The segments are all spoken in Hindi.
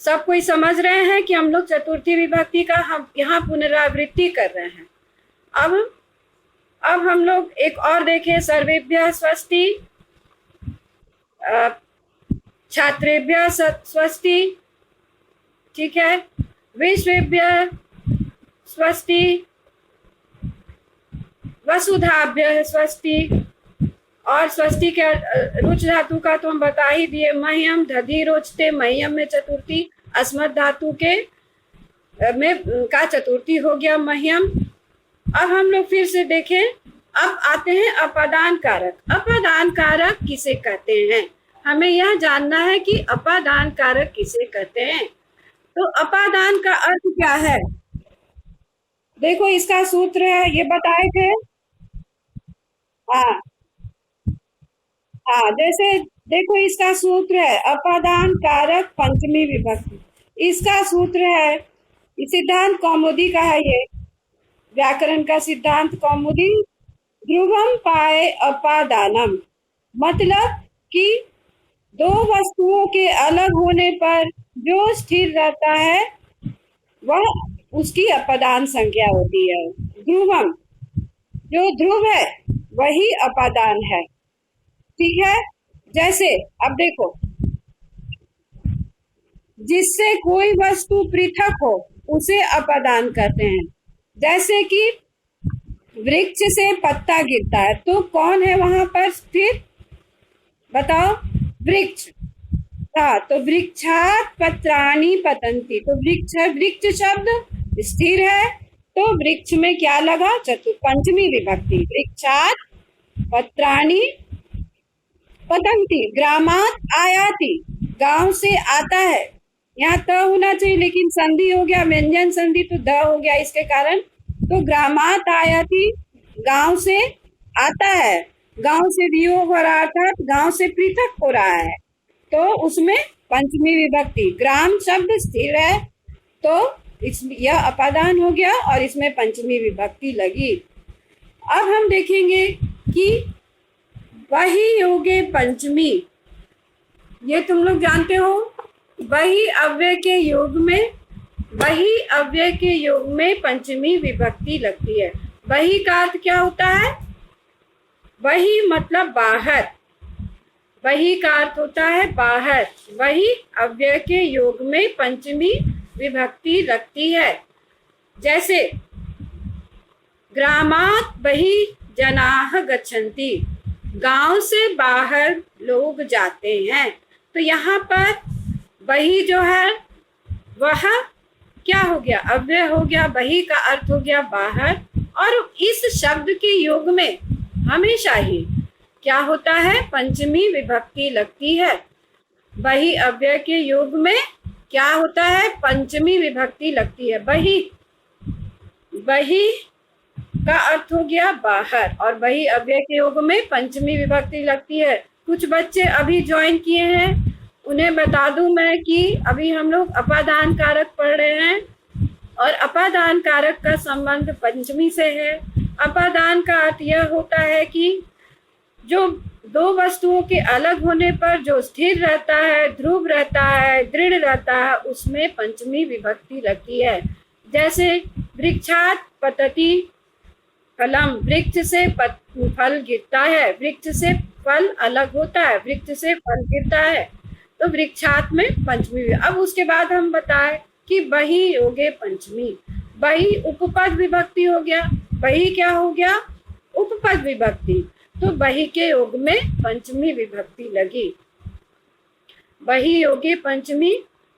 सब कोई समझ रहे हैं कि हम लोग चतुर्थी विभक्ति का हम यहाँ पुनरावृत्ति कर रहे हैं। अब अब हम लोग एक और देखें, सर्वेभ्यः स्वस्ति, छात्रेभ्यः स्वस्ति, ठीक है, विश्वेभ्यः स्वस्ति, वसुधाभ्यः स्वस्ति। और स्वस्ति के रुच धातु का तो हम बता ही दिए, मह्यम दधि रोचते, मह्यम में चतुर्थी, अस्मत् धातु के में का चतुर्थी हो गया मह्यम। अब हम लोग फिर से देखें, अब आते हैं अपादान कारक। अपादान कारक किसे कहते हैं, हमें यह जानना है कि अपादान कारक किसे कहते हैं। तो अपादान का अर्थ क्या है, देखो इसका सूत्र है, ये बताए थे। हाँ हाँ, जैसे देखो इसका सूत्र है अपादान कारक पंचमी विभक्ति, इसका सूत्र है, सिद्धांत कौमुदी का है, ये व्याकरण का सिद्धांत कौमुदी। ध्रुवम पाए अपादानम, मतलब कि दो वस्तुओं के अलग होने पर जो स्थिर रहता है वह उसकी अपादान संज्ञा होती है। ध्रुवम, जो ध्रुव है वही अपादान है, ठीक है। जैसे अब देखो, जिससे कोई वस्तु पृथक हो उसे अपादान कहते हैं। जैसे कि वृक्ष से पत्ता गिरता है तो कौन है वहां पर स्थिर, बताओ, वृक्ष। हाँ, तो वृक्षात पत्राणि पतंती, तो वृक्ष शब्द स्थिर है, तो वृक्ष में क्या लगा, पंचमी विभक्ति, वृक्षात पत्राणि पतंती। ग्रामात आयाति, गांव से आता है, यहाँ त होना चाहिए लेकिन संधि हो गया, व्यंजन संधि, तो द हो गया इसके कारण। तो ग्रामात आयाति, गांव से आता है, गांव से वियोग हो रहा था, गांव से पृथक हो रहा है, तो उसमें पंचमी विभक्ति। ग्राम शब्द स्थिर है तो यह अपादान हो गया और इसमें पंचमी विभक्ति लगी। अब हम देखेंगे कि वही योगे पंचमी, ये तुम लोग जानते हो, वही अव्यय के योग में, वही अव्यय के योग में पंचमी विभक्ति लगती है। वही का अर्थ क्या होता है, वही मतलब बाहर, वही का अर्थ होता है बाहर। वही अव्यय के योग में पंचमी विभक्ति लगती है। जैसे ग्रामात बहि जनाः गच्छन्ति, गांव से बाहर लोग जाते हैं, तो यहाँ पर वही जो है वह क्या हो गया, अव्यय हो गया, वही का अर्थ हो गया बाहर। और इस शब्द के योग में हमेशा ही क्या होता है, पंचमी विभक्ति लगती है। वही अव्यय के योग में क्या होता है, पंचमी विभक्ति लगती है। वही, वही का अर्थ हो गया बाहर और वही अव्यय के योग में पंचमी विभक्ति लगती है। कुछ बच्चे अभी ज्वाइन किए हैं, उन्हें बता दूं मैं कि अभी हम लोग अपादान कारक पढ़ रहे हैं और अपादान कारक का संबंध पंचमी से है। अपादान का अर्थ यह होता है कि जो दो वस्तुओं के अलग होने पर जो स्थिर रहता है, ध्रुव रहता है, दृढ़ रहता है, उसमें पंचमी विभक्ति लगती है। जैसे वृक्षात पतति फलम, वृक्ष से फल गिरता है, वृक्ष से फल अलग होता है, वृक्ष से फल गिरता है, तो वृक्षात में पंचमी। अब उसके बाद हम बताए कि बही योगे पंचमी, बही उपपद विभक्ति हो गया, बही क्या हो गया, उपपद विभक्ति, तो बही के योग में पंचमी विभक्ति लगी। बही योगे पंचमी,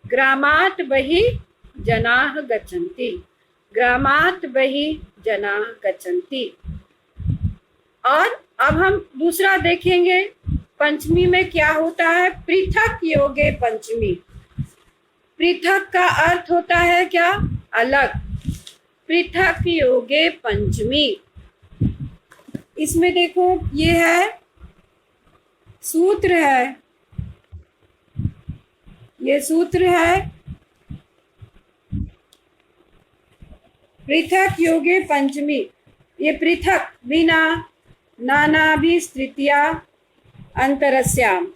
ग्रामात बही जनाः गच्छन्ति, ग्रामात बही जनाः गच्छन्ति। और अब हम दूसरा देखेंगे, पंचमी में क्या होता है, पृथक योगे पंचमी। पृथक का अर्थ होता है क्या, अलग, पृथक योगे पंचमी। इसमें देखो ये है, सूत्र है, ये सूत्र है, पृथक योगे पंचमी। ये पृथक बिना नानाभि तृतीया अंतरस्याम,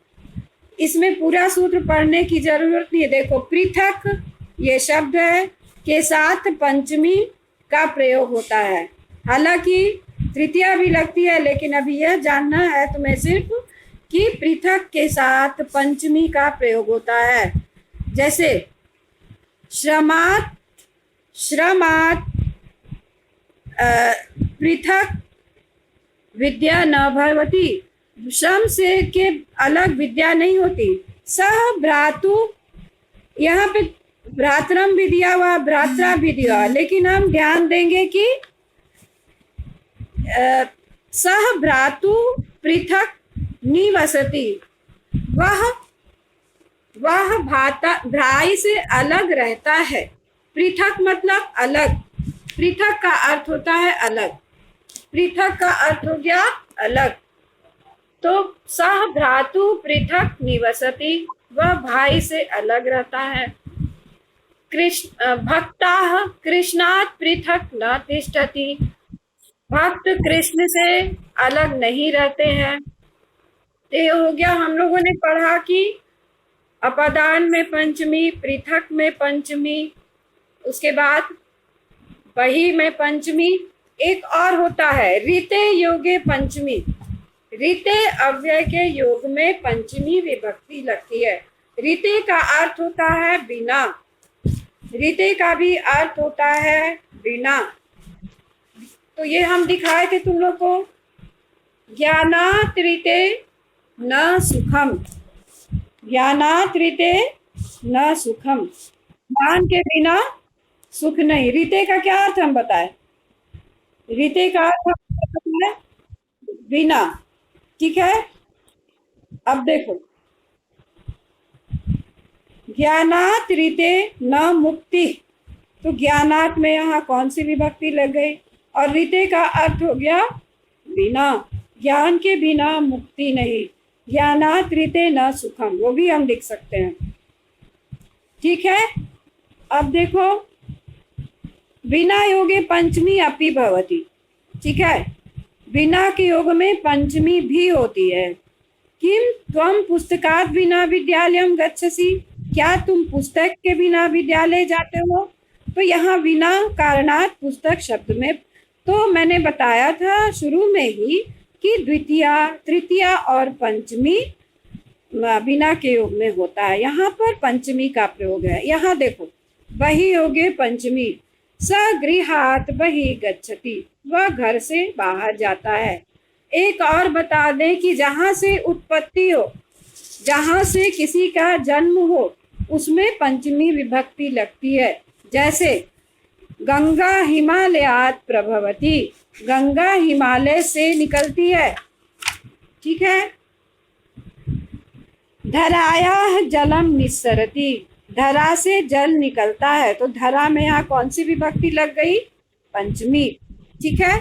इसमें पूरा सूत्र पढ़ने की जरूरत नहीं है। देखो पृथक ये शब्द है के साथ पंचमी का प्रयोग होता है। हालांकि तृतीया भी लगती है, लेकिन अभी यह जानना है तुम्हें सिर्फ कि पृथक के साथ पंचमी का प्रयोग होता है। जैसे श्रमात्, श्रमात् पृथक विद्या न भवति, श्रम से के अलग विद्या नहीं होती। सह भ्रातु, यहाँ पे भ्रातरम भी दिया हुआ, भ्रात्रा भी दिया हुआ, लेकिन हम ध्यान देंगे कि सह भ्रातु पृथक निवसति, वह भ्राई से अलग रहता है। पृथक मतलब अलग, पृथक का अर्थ होता है अलग, पृथक का अर्थ हो गया अलग। तो सह भ्रातु पृथक निवसति, वह भाई से अलग रहता है। भक्ताः कृष्णात् पृथक न तिष्ठति, भक्त कृष्ण से अलग नहीं रहते हैं। तो ये हो गया, हम लोगों ने पढ़ा कि अपदान में पंचमी, पृथक में पंचमी, उसके बाद वही में पंचमी। एक और होता है रीते योगे पंचमी, रीते अव्यय के योग में पंचमी विभक्ति लगती है। रीते का अर्थ होता है बिना, रीते का भी अर्थ होता है बिना। तो ये हम दिखाए थे तुम लोग को। ज्ञानात् रीते न सुखम, ज्ञानात् रीते न सुखम, ज्ञान के बिना सुख नहीं। रीते का क्या अर्थ हम बताए? रीते का अर्थ है बिना, ठीक है। अब देखो ज्ञानात् रीते न मुक्ति, तो ज्ञानात् में यहाँ कौन सी विभक्ति लग गई? और रीते का अर्थ हो गया बिना, ज्ञान के बिना मुक्ति नहीं। ज्ञानात् रीते न सुखम, वो भी हम लिख सकते हैं, ठीक है। अब देखो बिना योगे पंचमी अपि भवति, ठीक है, बिना के योग में पंचमी भी होती है। किम त्वम पुस्तकात् बिना विद्यालयम गच्छसि, क्या तुम पुस्तक के बिना विद्यालय जाते हो? तो यहाँ बिना कारणात् पुस्तक शब्द में, तो मैंने बताया था शुरू में ही कि द्वितीया, तृतीया और पंचमी बिना के योग में होता है। यहाँ पर पंचमी का प्रयोग है। यहाँ देखो बहि योगे पंचमी, स गृहात् बहि गच्छति, वह घर से बाहर जाता है। एक और बता दें कि जहाँ से उत्पत्ति हो, जहाँ से किसी का जन्म हो, उसमें पंचमी विभक्ति लगती है। जैसे गंगा हिमालयात् प्रभवति, गंगा हिमालय से निकलती है, ठीक है। धरायाः जलम निस्सरति, धरा से जल निकलता है, तो धरा में यहाँ कौन सी विभक्ति लग गई? पंचमी, ठीक है।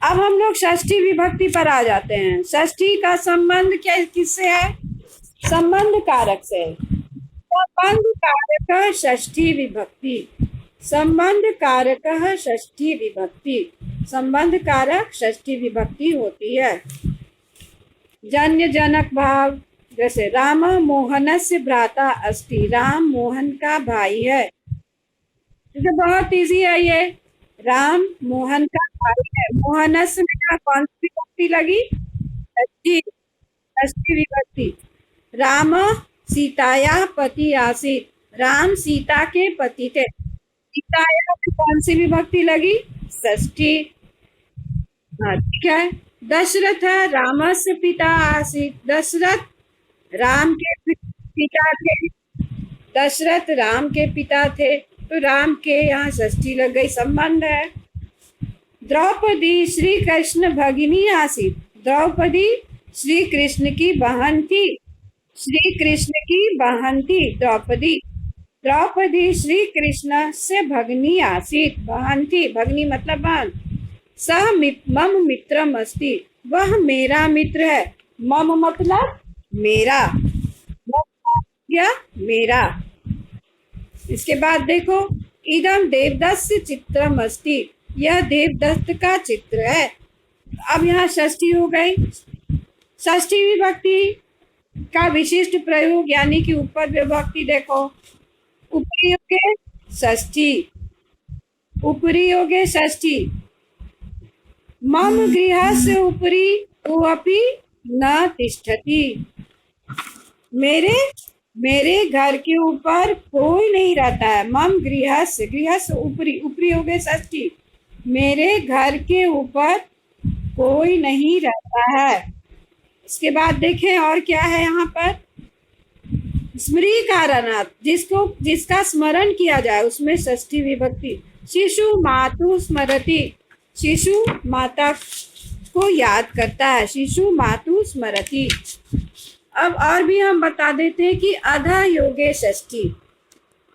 अब हम लोग षष्ठी विभक्ति पर आ जाते हैं। षष्ठी का संबंध क्या किससे है? संबंध कारक से। संबंध कारक षष्ठी विभक्ति, संबंध कारक षष्ठी विभक्ति, संबंध कारक षष्ठी विभक्ति होती है। जन्य जनक भाव, जैसे राम मोहनस्य भ्राता अस्ति, राम मोहन का भाई है। तो बहुत इजी है ये, राम मोहन का भाई है। मोहनस्य में कौन सी विभक्ति लगी? षष्ठी विभक्ति। राम सीताया पति आसीत, राम सीता के पति थे। सीताया में कौन सी विभक्ति लगी? षष्ठी, हाँ ठीक है। दशरथ रामस्य पिता आसीत, दशरथ राम के पिता थे, दशरथ राम के पिता थे, तो राम के यहाँ षष्ठी लग गई, संबंध है। द्रौपदी श्री कृष्ण भगिनी आसीत, द्रौपदी श्री कृष्ण की बहन थी, श्री कृष्ण की बहन थी द्रौपदी। द्रौपदी श्री कृष्ण से भगिनी आसीत, बहन थी, भगिनी मतलब बहन। सह मम मित्रम अस्ति, वह मेरा मित्र है। मम मतलब मेरा, क्या मेरा। इसके बाद देखो इदम देवदत्त चित्रम अस्ति, यह देवदत्त का चित्र है। अब यहाँ षष्ठी हो गई, षष्ठी विभक्ति का विशिष्ट प्रयोग यानी कि ऊपर विभक्ति देखो, उपरी योगे षष्ठी, उपरी योगे षष्ठी। मम गृहस्य उपरि कोऽपि न तिष्ठति। मेरे मेरे घर के ऊपर कोई नहीं रहता है। मम गृहस्य, गृहस्य उपरी, उपरी हो गए षष्ठी। मेरे घर के ऊपर कोई नहीं रहता है। इसके बाद देखें और क्या है यहाँ पर, स्मृति कारणात्, जिसका स्मरण किया जाए उसमें षष्ठी विभक्ति। शिशु मातु स्मरति, शिशु माता को याद करता है। शिशु मातु स्मरति। अब और भी हम बता देते हैं कि अधः योगे षष्ठी।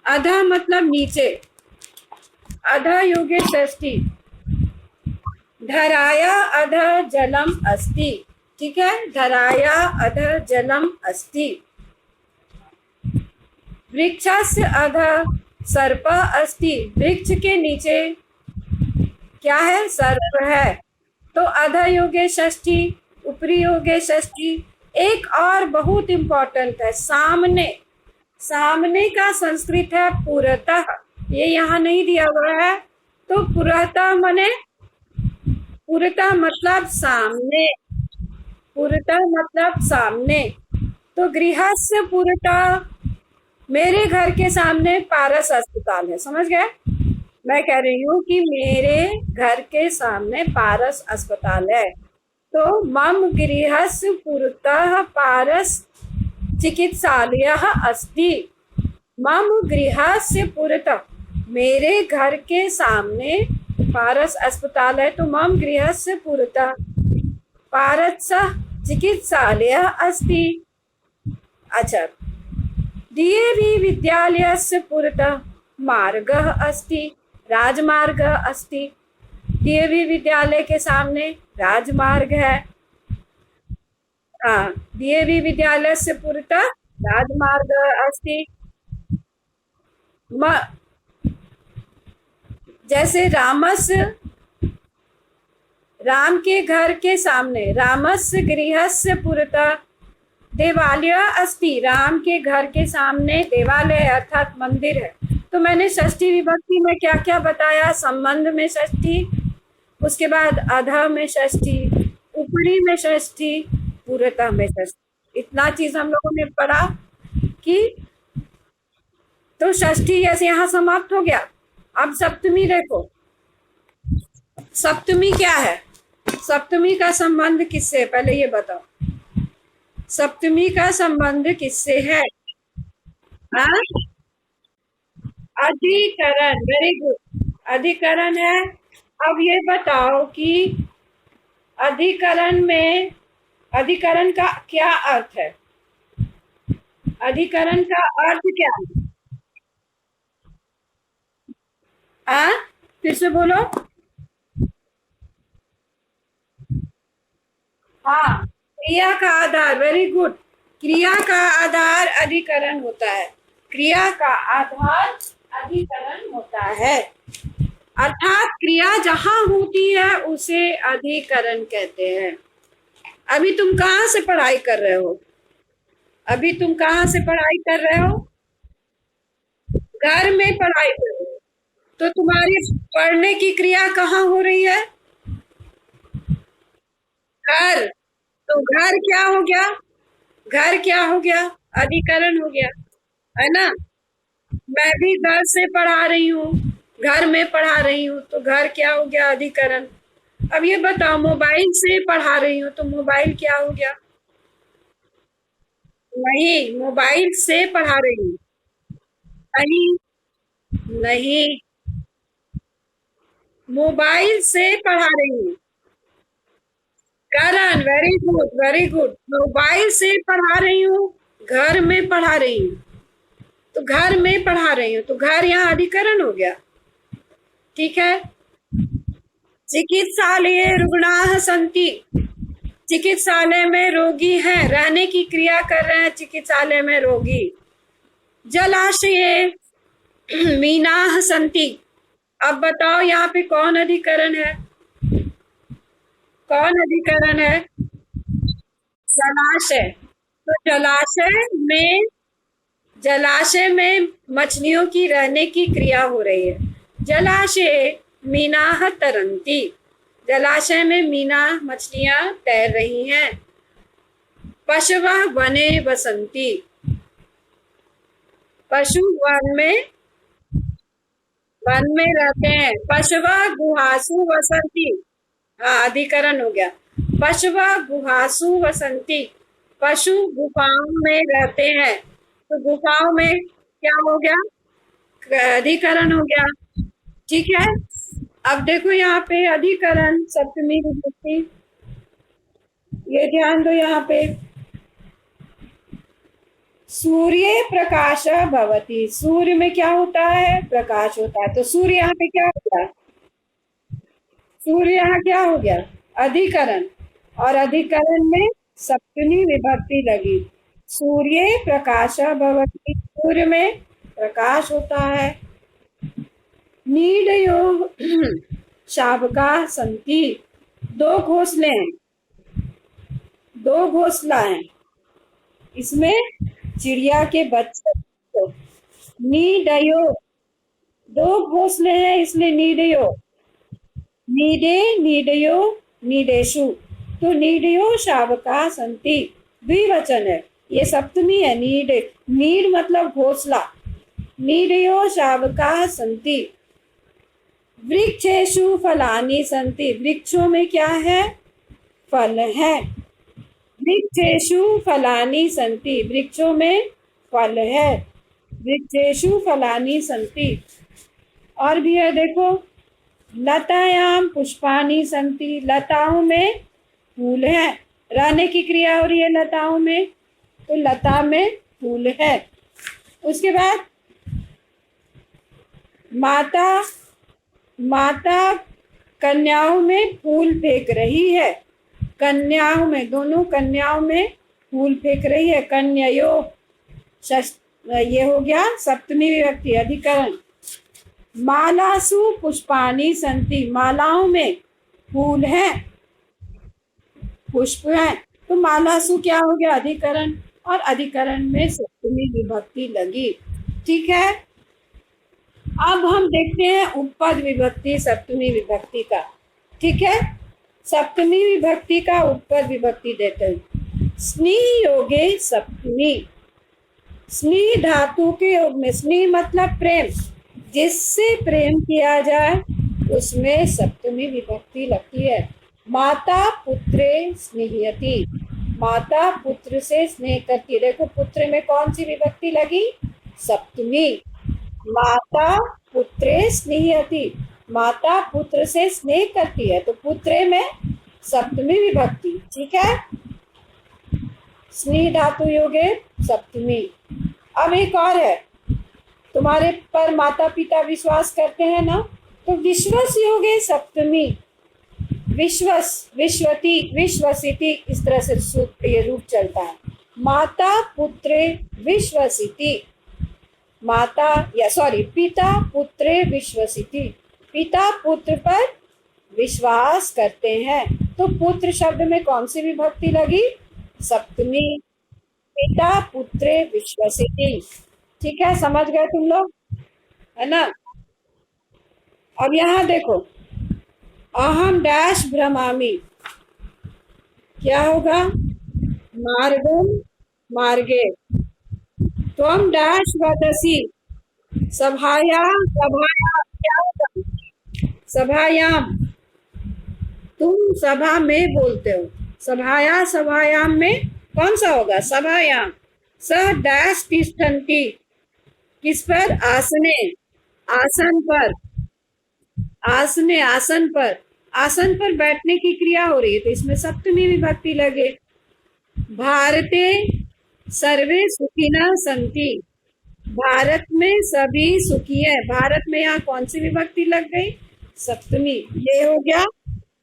अधः मतलब नीचे, अधः योगे षष्ठी। धराया अधः जलम अस्ति, ठीक है, धराया अधः जलम अस्ति। वृक्षस्य अधः सर्प अस्ति, वृक्ष के नीचे क्या है, सर्प है। तो अधः योगे षष्ठी, उपरी योगे षष्ठी। एक और बहुत इंपॉर्टेंट है, सामने। सामने का संस्कृत है पुरतः, ये यहाँ नहीं दिया हुआ है। तो पुरतः माने, पुरतः मतलब सामने, पुरतः मतलब सामने। तो गृहस्य पुरतः, मेरे घर के सामने पारस अस्पताल है। समझ गए? मैं कह रही हूँ कि मेरे घर के सामने पारस अस्पताल है। तो मम गृहस्य पुरतः पारस चिकित्सालयः अस्ति। मम गृहस्य पुरतः, मेरे घर के सामने पारस अस्पताल है। तो मम गृहस्य पुरतः पारस चिकित्सालयः अस्ति। अच्छा, डीएवी विद्यालयस्य पुरतः मार्गः अस्ति, राजमार्गः अस्ति। डीएवी विद्यालय के सामने राजमार्ग है। हाँ, डीएवी विद्यालय से पुरतः राजमार्ग अस्ति। जैसे रामस्य, राम के घर के सामने, रामस्य गृहस्य पुरतः देवालय अस्ति। राम के घर के सामने देवालय अर्थात मंदिर है। तो मैंने षष्ठी विभक्ति में क्या क्या बताया, संबंध में षष्ठी, उसके बाद अधः में षष्ठी, ऊपरी में षष्ठी, पुरतः में षष्ठी। इतना चीज हम लोगों ने पढ़ा कि तो षष्ठी जैसे यहाँ समाप्त हो गया। अब सप्तमी देखो, सप्तमी क्या है, सप्तमी का संबंध किससे, पहले ये बताओ, सप्तमी का संबंध किससे है? हाँ, अधिकरण, वेरी गुड, अधिकरण है। अब ये बताओ कि अधिकरण में, अधिकरण का क्या अर्थ है? अधिकरण का अर्थ क्या है? फिर से बोलो। हाँ, क्रिया का आधार, वेरी गुड। क्रिया का आधार अधिकरण होता है। क्रिया का आधार अधिकरण होता है, अर्थात क्रिया जहां होती है उसे अधिकरण कहते हैं। अभी तुम कहाँ से पढ़ाई कर रहे हो? अभी तुम कहाँ से पढ़ाई कर रहे हो? घर में पढ़ाई कर रहे हो। तो तुम्हारी पढ़ने की क्रिया कहाँ हो रही है? घर। तो घर क्या हो गया? घर क्या हो गया? अधिकरण हो गया, है ना। मैं भी घर से पढ़ा रही हूँ, घर में पढ़ा रही हूँ, तो घर क्या हो गया? अधिकरण। अब ये बताओ, मोबाइल से पढ़ा रही हूँ तो मोबाइल क्या हो गया? नहीं, मोबाइल से पढ़ा रही हूँ। नहीं, नहीं, मोबाइल से पढ़ा रही हूँ। Karan, very good, very good. Mobile से पढ़ा रही हूँ, घर में पढ़ा रही हूँ। तो घर में पढ़ा रही हूँ, तो घर यहाँ अधिकरण हो गया, ठीक है। चिकित्सालय रुग्णाः सन्ति, चिकित्सालय में रोगी हैं, रहने की क्रिया कर रहे हैं चिकित्सालय में रोगी। जलाशये मीनाः सन्ति। अब बताओ यहाँ पे कौन अधिकरण है? कौन अधिकरण है? जलाशय। तो जलाशय में मछलियों की रहने की क्रिया हो रही है। जलाशय मीनाः तरन्ति, जलाशय में मीना मछलियां तैर रही हैं। पशवः वने वसन्ति, पशु वन में रहते हैं। पशवः गुहासु वसन्ति, हाँ अधिकरण हो गया। पशवः गुहासु वसन्ति, पशु गुफाओं में रहते हैं। तो गुफाओं में क्या हो गया, अधिकरण हो गया। ठीक है, अब देखो यहाँ पे अधिकरण सप्तमी विभक्ति, ये ध्यान दो यहाँ पे। सूर्य प्रकाश भवति, सूर्य में क्या होता है, प्रकाश होता है। तो सूर्य यहाँ पे क्या हो गया, सूर्य यहाँ क्या हो गया, अधिकरण, और अधिकरण में सप्तमी विभक्ति लगी। सूर्य प्रकाश भवति, सूर्य में प्रकाश होता है। नीडयो शावका संति, दो घोंसले हैं, दो घोंसला है, इसमें चिड़िया के बच्चे। तो नीडयो, दो घोंसले हैं इसलिए नीडयो, नीडे नीडयो नीडेशु। तो नीडयो शावका संति द्विवचन है, ये सप्तमी है। नीड, नीड मतलब घोंसला। नीडयो शावका संति। वृक्षेषु फलानि संति, वृक्षों में क्या है, फल है। वृक्षेषु फलानि संति, वृक्षों में फल है। वृक्षेषु फलानि संति। और भी है देखो, लतायाम पुष्पानि संति, लताओं में फूल है। रहने की क्रिया हो रही है लताओं में, तो लता में फूल है। उसके बाद माता कन्याओं में फूल फेंक रही है। कन्याओं में, दोनों कन्याओं में फूल फेंक रही है। कन्ययो, ये हो गया सप्तमी विभक्ति अधिकरण। मालासु पुष्पानि संति, मालाओं में फूल है, पुष्प है। तो मालासु क्या हो गया, अधिकरण, और अधिकरण में सप्तमी विभक्ति लगी। ठीक है, अब हम देखते हैं उपपद विभक्ति सप्तमी विभक्ति का। ठीक है, सप्तमी विभक्ति का उपपद विभक्ति देते हैं। स्नी योगे सप्तमी, स्नी धातु के योग में, स्नी मतलब प्रेम, जिससे प्रेम किया जाए उसमें सप्तमी विभक्ति लगती है। माता पुत्रे स्नेहयति, माता पुत्र से स्नेह करती है। देखो पुत्र में कौन सी विभक्ति लगी, सप्तमी। माता पुत्रे स्नेहयति, माता पुत्र से स्नेह करती है, तो पुत्रे में सप्तमी विभक्ति। ठीक है, स्नेह धातु योगे सप्तमी। अब एक और है, तुम्हारे पर माता पिता विश्वास करते हैं ना, तो विश्वस योगे सप्तमी। विश्वस, विश्वती, विश्वसिति, इस तरह से ये रूप चलता है। माता पुत्रे विश्वसिति, माता या सॉरी पिता पुत्रे विश्वसिति, पिता पुत्र पर विश्वास करते हैं। तो पुत्र शब्द में कौन सी विभक्ति लगी, सप्तमी। पिता पुत्रे विश्वसिति। ठीक है, समझ गए तुम लोग, है ना। अब यहाँ देखो, अहम डैश भ्रमामि, क्या होगा, मार्गम मार्गे। त्वम डैश वदसि, सभायाम, सभायाम क्या होगा, सभायाम, तुम सभा में बोलते हो। सभायाम में कौन सा होगा, सभायाम। स डैश तिष्ठन्ति, किस पर, आसने, आसन पर, आसने, आसन पर, आसन पर बैठने की क्रिया हो रही है, तो इसमें सप्तमी विभक्ति लगे। भारते सर्वे सुखिनः सन्ति, भारत में सभी सुखी है। भारत में यहाँ कौन सी विभक्ति लग गई, सप्तमी। ये हो गया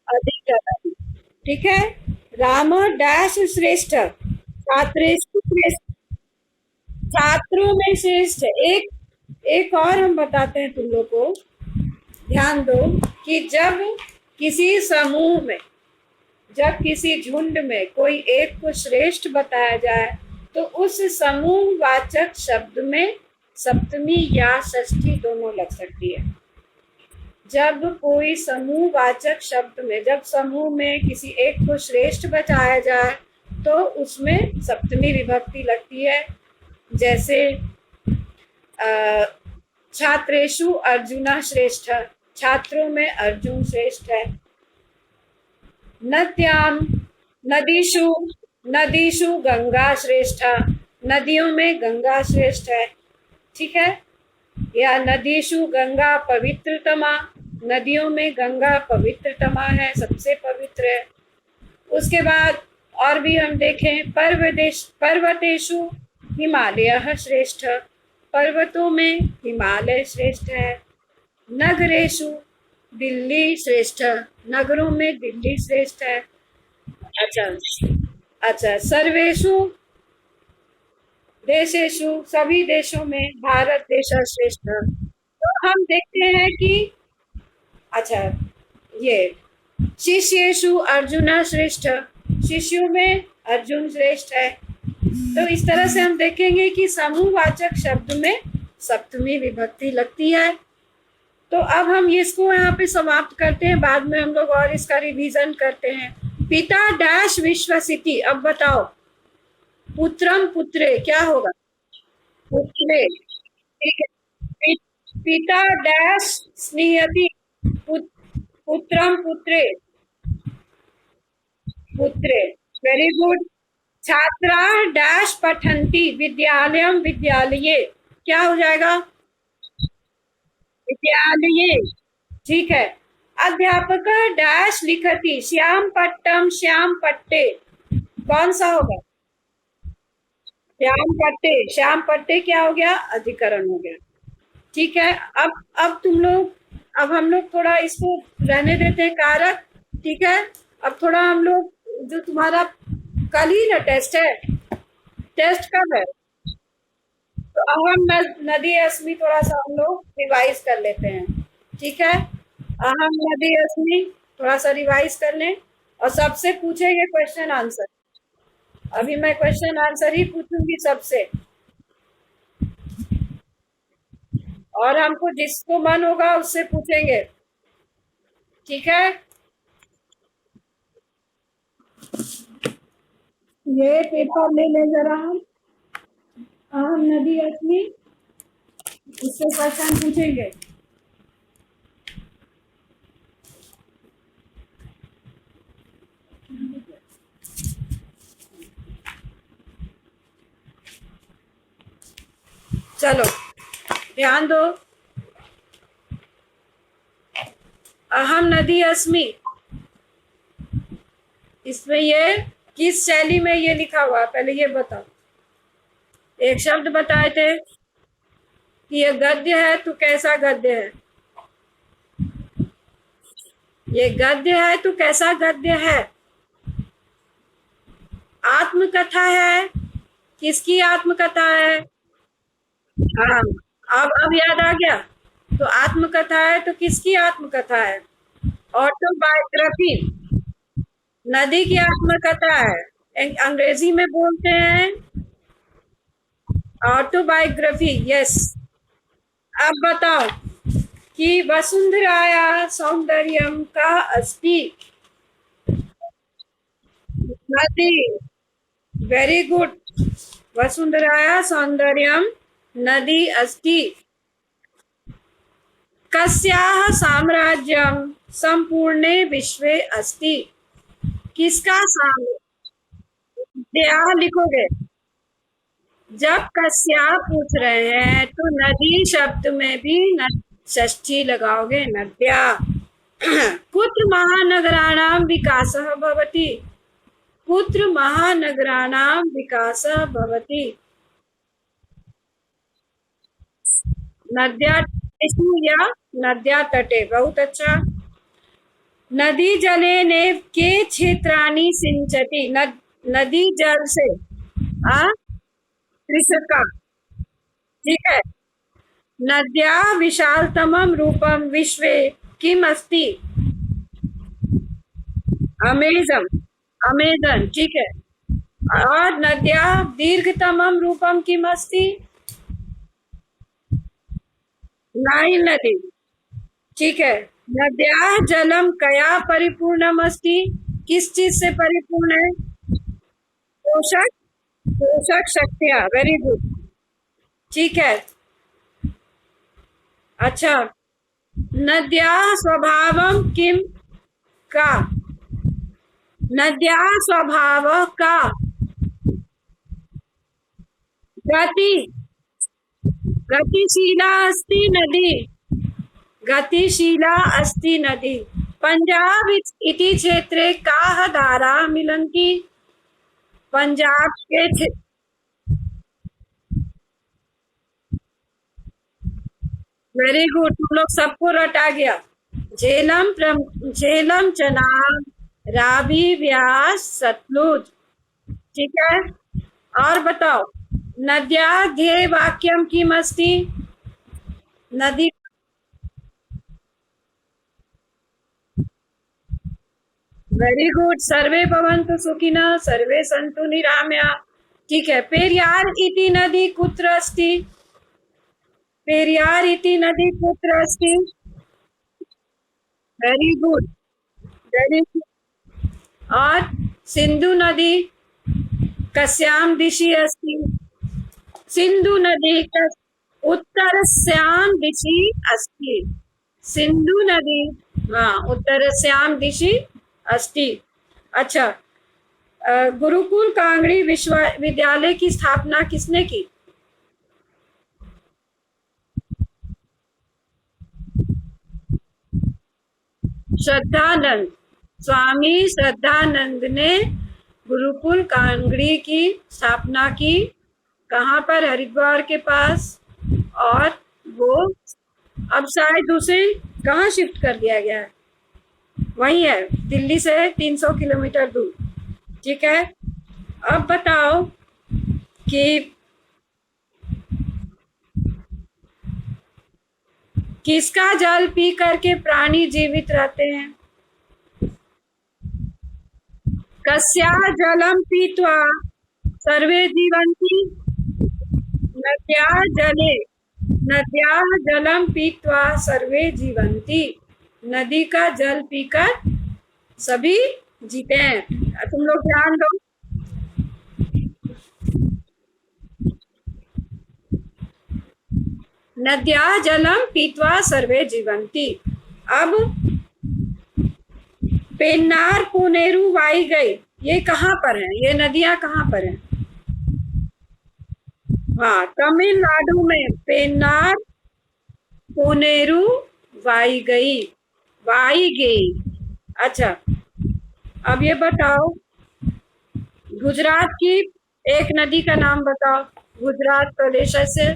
अधिकरण। ठीक है, राम डैश श्रेष्ठ, छात्रेषु श्रेष्ठ, छात्रों में श्रेष्ठ। एक और हम बताते हैं तुम लोग को, ध्यान दो कि जब किसी समूह में, जब किसी झुंड में कोई एक को श्रेष्ठ बताया जाए तो उस समूहवाचक शब्द में सप्तमी या षष्ठी दोनों लग सकती है। जब कोई समूहवाचक शब्द में, जब समूह में किसी एक को श्रेष्ठ बताया जाए तो उसमें सप्तमी विभक्ति लगती है। जैसे छात्रेषु अर्जुन श्रेष्ठ, छात्रों में अर्जुन श्रेष्ठ है। नद्याम नदीषु, नदीषु गंगा श्रेष्ठ, नदियों में गंगा श्रेष्ठ है। ठीक है। या नदीषु गंगा पवित्रतमा, नदियों में गंगा पवित्रतमा है, सबसे पवित्र है। उसके बाद और भी हम देखें, पर्वतेषु हिमालय श्रेष्ठ, पर्वतों में हिमालय श्रेष्ठ है। नगरेषु दिल्ली श्रेष्ठ, नगरों में दिल्ली श्रेष्ठ है। अच्छा, सर्वेषु देशेषु, सभी देशों में भारत देश श्रेष्ठ। तो हम देखते हैं कि अच्छा, ये शिष्येषु अर्जुन श्रेष्ठ, शिष्यों में अर्जुन श्रेष्ठ है। तो इस तरह से हम देखेंगे कि समूहवाचक शब्द में सप्तमी विभक्ति लगती है। तो अब हम इसको यहाँ पे समाप्त करते हैं, बाद में हम लोग और इसका रिवीजन करते हैं। पिता डैश विश्वसिति, अब बताओ पुत्रम पुत्रे क्या होगा? पुत्रे। ठीक है। पिता डैश स्नेहति, पुत्रम पुत्रे, पुत्रे। Very good. छात्रा डैश पठन्ति, विद्यालयम विद्यालये, क्या हो जाएगा? विद्यालये। ठीक है। अध्यापक डैश लिखति, श्याम पट्टम श्याम पट्टे, कौन सा होगा? श्याम पट्टे। श्याम पट्टे क्या हो गया? अधिकरण हो गया। ठीक है। अब तुम लोग, अब हम लोग थोड़ा इसको रहने देते हैं कारक। ठीक है। अब थोड़ा हम लोग, जो तुम्हारा कल ही ना टेस्ट है, टेस्ट कब है? तो अहम नदी अस्मि थोड़ा सा हम लोग रिवाइज कर लेते हैं। ठीक है। अहम नदी अस्मि थोड़ा सा रिवाइज कर लें और सबसे पूछेंगे क्वेश्चन आंसर। अभी मैं क्वेश्चन आंसर ही पूछूंगी सबसे, और हमको जिसको मन होगा उससे पूछेंगे। ठीक है। ये पेपर ले ले जरा, हम अहम नदी अस्मि, उससे क्वेश्चन पूछेंगे। चलो ध्यान दो। अहम नदी अस्मि, इसमें ये किस शैली में ये लिखा हुआ, पहले ये बताओ। एक शब्द बताए थे कि ये गद्य है, तो कैसा गद्य है? ये गद्य है तो कैसा गद्य है? आत्मकथा है। किसकी आत्मकथा है? हाँ, अब याद आ गया। तो आत्मकथा है तो किसकी आत्मकथा है? ऑटोबायोग्राफी। नदी की आत्मकथा है, अंग्रेजी में बोलते हैं ऑटोबायोग्राफी। यस। अब बताओ कि वसुंधराया सौंदर्यम का अस्ति नदी। Very good. वसुंधराया सौंदर्यम नदी अस्ति। कस्याः साम्राज्यम संपूर्णे विश्वे अस्ति, किसका साम्राज्य? लिखोगे। जब कस्या पूछ रहे हैं तो नदी शब्द में भी षष्ठी लगाओगे, नद्या। कुत्र महानगराणाम विकासः भवति, कुत्र महानगराणाम विकासः भवति। नद्या या नद्या तटे। बहुत अच्छा। नदी जले ने के क्षेत्राणि सिंचति, नदी जल से कृषका। ठीक है। नद्या विशालतमम रूपम विश्वे किम अस्ति? अमेजन। अमेजन। ठीक है। और नद्या दीर्घतमम रूपम किम अस्ति? नाइल नदी। ठीक है। नद्या जलम कया परिपूर्णम अस्ति? किस चीज से परिपूर्ण है? पोषक, पोषक शक्तियां। Very good. ठीक है। अच्छा, नद्या स्वभावम किम का? नद्या स्वभाव का गति, गतिशीला अस्ति नदी, गतिशीला अस्ति नदी। पंजाब इति क्षेत्रे काः धारा मिलन्ति? पंजाब के वेरी गुड, तुम लोग सबको रटा गया। झेलम चनाब रावी व्यास सतलुज। ठीक है। और बताओ, नद्या ध्येय वाक्यम किम अस्ति? नदी। वेरी गुड, सर्वे भवन्तु सुखिनः सर्वे सन्तु निरामया। ठीक है। पेरियार इति नदी कुत्र अस्ति? पेरियार इति नदी कुत्र अस्ति? Very good, very good. और सिंधु नदी कस्यां दिशि अस्ति? सिंधु नदी उत्तरस्यां दिशि अस्ति। सिंधु नदी, हाँ, उत्तरस्यां दिशि अस्ति। अच्छा, गुरुकुल कांगड़ी विश्वविद्यालय की स्थापना किसने की? श्रद्धानंद। स्वामी श्रद्धानंद ने गुरुकुल कांगड़ी की स्थापना की। कहाँ पर? हरिद्वार के पास। और वो अब शायद उसे कहाँ शिफ्ट कर दिया गया है? वही है, दिल्ली से 300 किलोमीटर दूर। ठीक है। अब बताओ कि किसका जल पी करके प्राणी जीवित रहते हैं? कस्या जलम पीत्वा सर्वे जीवन्ति? नद्या जले, नद्या जलम पीत्वा सर्वे जीवन्ति। नदी का जल पीकर सभी जीते हैं। तुम लोग ध्यान दो। नद्या जलम पीत्वा सर्वे जीवन्ति। अब पेन्नार पुनेरु वाईगई, ये कहाँ पर है? ये नदियां कहाँ पर है? हाँ, तमिलनाडु में पेन्नार पुनेरु वाईगई, वाईगई। अच्छा, अब ये बताओ, गुजरात की एक नदी का नाम बताओ, गुजरात प्रदेश से।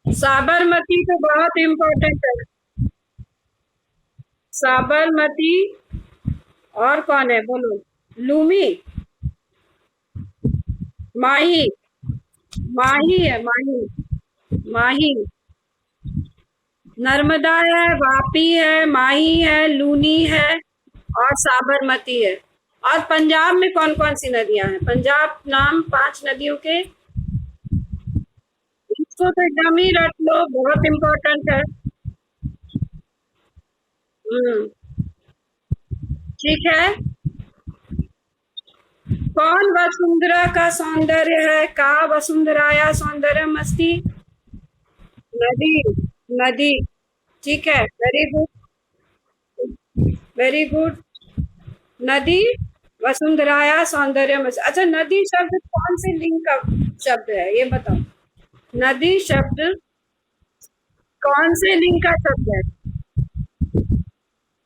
साबरमती तो बहुत इम्पोर्टेंट है। साबरमती। और कौन है बोलो? लूमी, माही, माही है, माही, माही। नर्मदा है, वापी है, माही है, लूनी है और साबरमती है। और पंजाब में कौन कौन सी नदियां हैं? पंजाब नाम 5 नदियों के, इसको तो एकदम ही रट लो, बहुत इम्पोर्टेंट है। ठीक है। कौन वसुंधरा का सौंदर्य है? का वसुंधराया सौंदर्यम अस्ति? नदी, नदी। ठीक है, वेरी गुड, वेरी गुड। नदी वसुंधराया सौंदर्यम। अच्छा, नदी शब्द कौन से लिंग का शब्द है ये बताओ? नदी शब्द कौन से लिंग का शब्द है?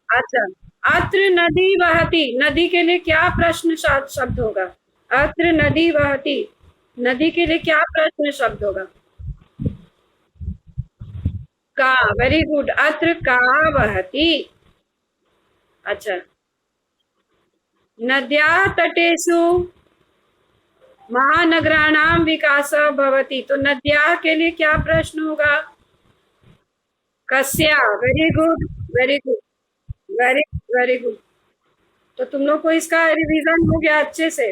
अच्छा, अत्र नदी बहती, नदी के लिए क्या प्रश्न शब्द होगा? अत्र नदी बहती, नदी के लिए क्या प्रश्न शब्द होगा? का। वेरी गुड, अत्र का बहती। अच्छा, नद्या तटेषु महानगराणाम विकास भवति, तो नद्या के लिए क्या प्रश्न होगा? कस्या। Very good, very good, very very good. तो तुम लोग को इसका रिवीजन हो गया अच्छे से।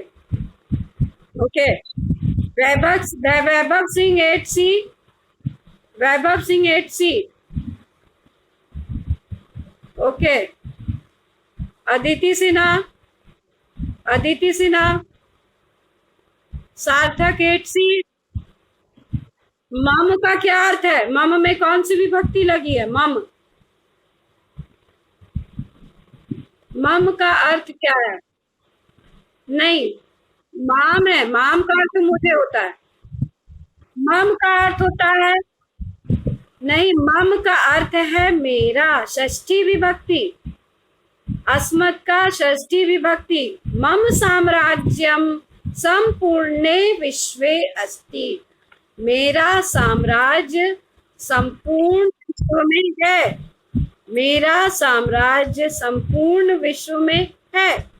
ओके, वैभव सिंह 8C, वैभव सिंह 8C। ओके, अदिति सिन्हा, अदिति सिन्हा, सार्थक 8C। मम का क्या अर्थ है? मम में कौन सी विभक्ति लगी है? मम, मम का अर्थ क्या है? नहीं, माम है, माम का अर्थ मुझे होता है। मम का अर्थ होता है, नहीं, मम का अर्थ है मेरा, षष्ठी विभक्ति। अस्मत् का षष्ठी विभक्ति। मम साम्राज्यम संपूर्णे विश्वे अस्ति, मेरा साम्राज्य संपूर्ण विश्व में है, मेरा साम्राज्य संपूर्ण विश्व में है।